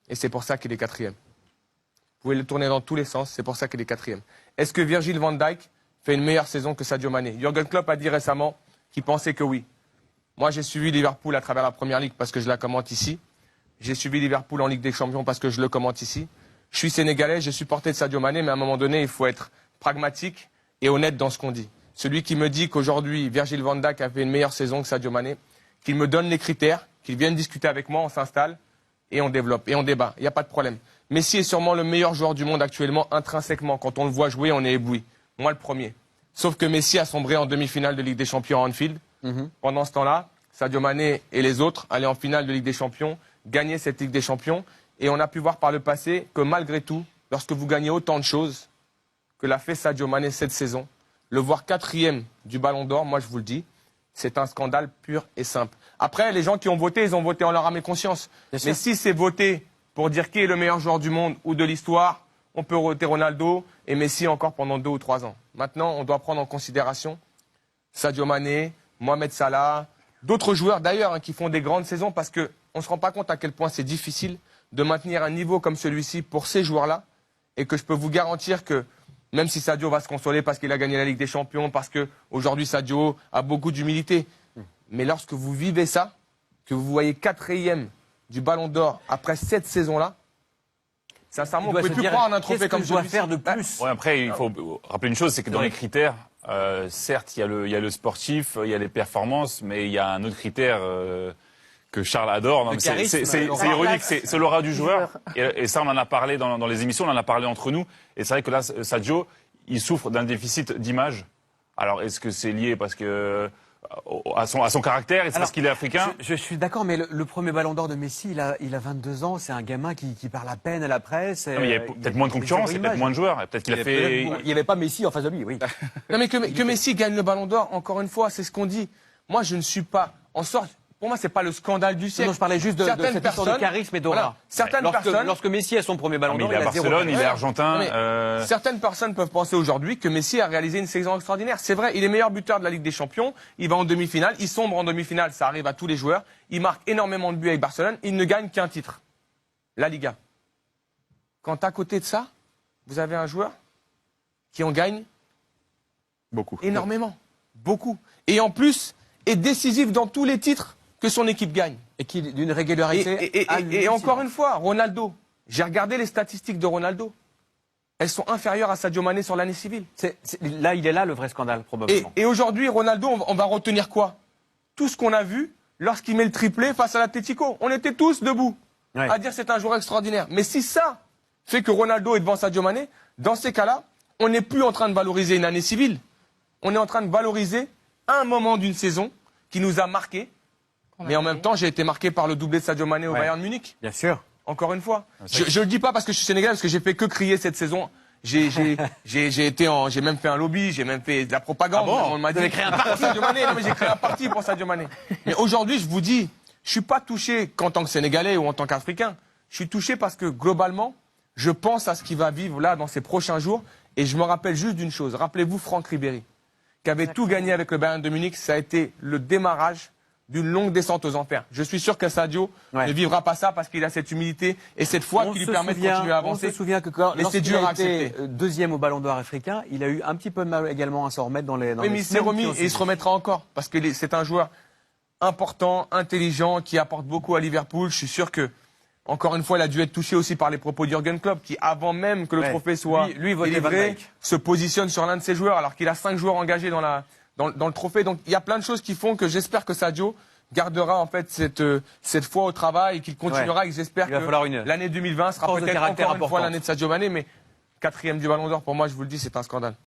Et c'est pour ça qu'il est quatrième. Vous pouvez le tourner dans tous les sens, c'est pour ça qu'il est quatrième. Est-ce que Virgil van Dijk fait une meilleure saison que Sadio Mané? Jürgen Klopp a dit récemment qu'il pensait que oui. Moi, j'ai suivi Liverpool à travers la Première Ligue parce que je la commente ici. J'ai suivi Liverpool en Ligue des Champions parce que je le commente ici. Je suis sénégalais, j'ai supporté Sadio Mané, mais à un moment donné, il faut être pragmatique et honnête dans ce qu'on dit. Celui qui me dit qu'aujourd'hui, Virgil van Dijk a fait une meilleure saison que Sadio Mané, qu'il me donne les critères, qu'il vienne discuter avec moi, on s'installe et on développe et on débat. Il n'y a pas de problème. Messi est sûrement le meilleur joueur du monde actuellement, intrinsèquement. Quand on le voit jouer, on est ébloui. Moi, le premier. Sauf que Messi a sombré en demi-finale de Ligue des Champions à Anfield. Pendant ce temps-là, Sadio Mané et les autres allaient en finale de Ligue des Champions, gagner cette Ligue des Champions. Et on a pu voir par le passé que malgré tout, lorsque vous gagnez autant de choses que l'a fait Sadio Mané cette saison, le voir quatrième du Ballon d'Or, moi je vous le dis, c'est un scandale pur et simple. Après, les gens qui ont voté, ils ont voté en leur âme et conscience. Mais si c'est voté pour dire qui est le meilleur joueur du monde ou de l'histoire, on peut voter Ronaldo et Messi encore pendant 2 ou 3 ans. Maintenant, on doit prendre en considération Sadio Mané, Mohamed Salah, d'autres joueurs d'ailleurs qui font des grandes saisons parce qu'on ne se rend pas compte à quel point c'est difficile de maintenir un niveau comme celui-ci pour ces joueurs-là et que je peux vous garantir que même si Sadio va se consoler parce qu'il a gagné la Ligue des Champions, parce qu'aujourd'hui Sadio a beaucoup d'humilité, mais lorsque vous vivez ça, que vous voyez quatrième du Ballon d'Or après cette saison-là, sincèrement, on ne peut plus croire en un trophée comme celui-ci. Faire de plus. Ouais, après, il faut rappeler une chose, c'est que dans les critères, certes, il y a le sportif, il y a les performances, mais il y a un autre critère que Charles adore. C'est ironique, c'est l'aura du joueur. Et ça, on en a parlé dans les émissions, on en a parlé entre nous. Et c'est vrai que là, Sadio, il souffre d'un déficit d'image. Alors, est-ce que c'est lié parce que à son caractère, et c'est parce qu'il est africain? Je suis d'accord, mais le premier Ballon d'Or de Messi, il a 22 ans, c'est un gamin qui parle à peine à la presse. Non, mais il y a peut-être moins de concurrence, il y a peut-être moins de joueurs. Peut-être qu'il a fait. Il n'y avait pas Messi en face de lui, oui. Non, mais que Messi gagne le Ballon d'Or, encore une fois, c'est ce qu'on dit. Moi, je ne suis pas en sorte. Pour moi, c'est pas le scandale du siècle. Non, je parlais juste de cette histoire de charisme et d'aura. Voilà, certaines personnes. Lorsque Messi a son premier Ballon d'Or, il est à Barcelone, il est argentin. Certaines personnes peuvent penser aujourd'hui que Messi a réalisé une saison extraordinaire. C'est vrai, il est meilleur buteur de la Ligue des Champions. Il va en demi-finale, il sombre en demi-finale, ça arrive à tous les joueurs. Il marque énormément de buts avec Barcelone. Il ne gagne qu'un titre, la Liga. Quand à côté de ça, vous avez un joueur qui en gagne Beaucoup. Énormément, beaucoup, et en plus est décisif dans tous les titres que son équipe gagne. Et qui d'une régularité. Et encore une fois, Ronaldo. J'ai regardé les statistiques de Ronaldo. Elles sont inférieures à Sadio Mané sur l'année civile. Là, il est là le vrai scandale, probablement. Et aujourd'hui, Ronaldo, on va retenir quoi? Tout ce qu'on a vu lorsqu'il met le triplé face à l'Atlético. On était tous debout à dire c'est un joueur extraordinaire. Mais si ça fait que Ronaldo est devant Sadio Mané, dans ces cas-là, on n'est plus en train de valoriser une année civile. On est en train de valoriser un moment d'une saison qui nous a marqué. Mais en même temps, j'ai été marqué par le doublé de Sadio Mané au Bayern Munich. Bien sûr. Encore une fois. Je le dis pas parce que je suis sénégalais, parce que j'ai fait que crier cette saison. J'ai même fait un lobby, j'ai même fait de la propagande. Ah bon, on m'a dit créer un parti Sadio Mané. Non, mais j'ai créé un parti pour Sadio Mané. Mais aujourd'hui, je vous dis, je suis pas touché qu'en tant que Sénégalais ou en tant qu'Africain. Je suis touché parce que globalement, je pense à ce qu'il va vivre là dans ces prochains jours. Et je me rappelle juste d'une chose. Rappelez-vous Franck Ribéry, qui avait tout gagné avec le Bayern de Munich. Ça a été le démarrage d'une longue descente aux enfers. Je suis sûr que Sadio ne vivra pas ça parce qu'il a cette humilité et cette foi qui lui permet de continuer à avancer. On se souvient que lorsqu'il a été deuxième au Ballon d'Or africain, il a eu un petit peu de mal également à s'en remettre dans les. Oui, mais il s'est remis et il se remettra encore parce que c'est un joueur important, intelligent, qui apporte beaucoup à Liverpool. Je suis sûr que, encore une fois, il a dû être touché aussi par les propos de Jürgen Klopp, qui, avant même que le trophée soit délivré, se positionne sur l'un de ses joueurs alors qu'il a 5 joueurs engagés dans le trophée. Donc il y a plein de choses qui font que j'espère que Sadio gardera en fait cette foi au travail et qu'il continuera et que j'espère que l'année 2020 sera peut-être encore une fois l'année de Sadio Mané, mais quatrième du Ballon d'Or, pour moi, je vous le dis, c'est un scandale.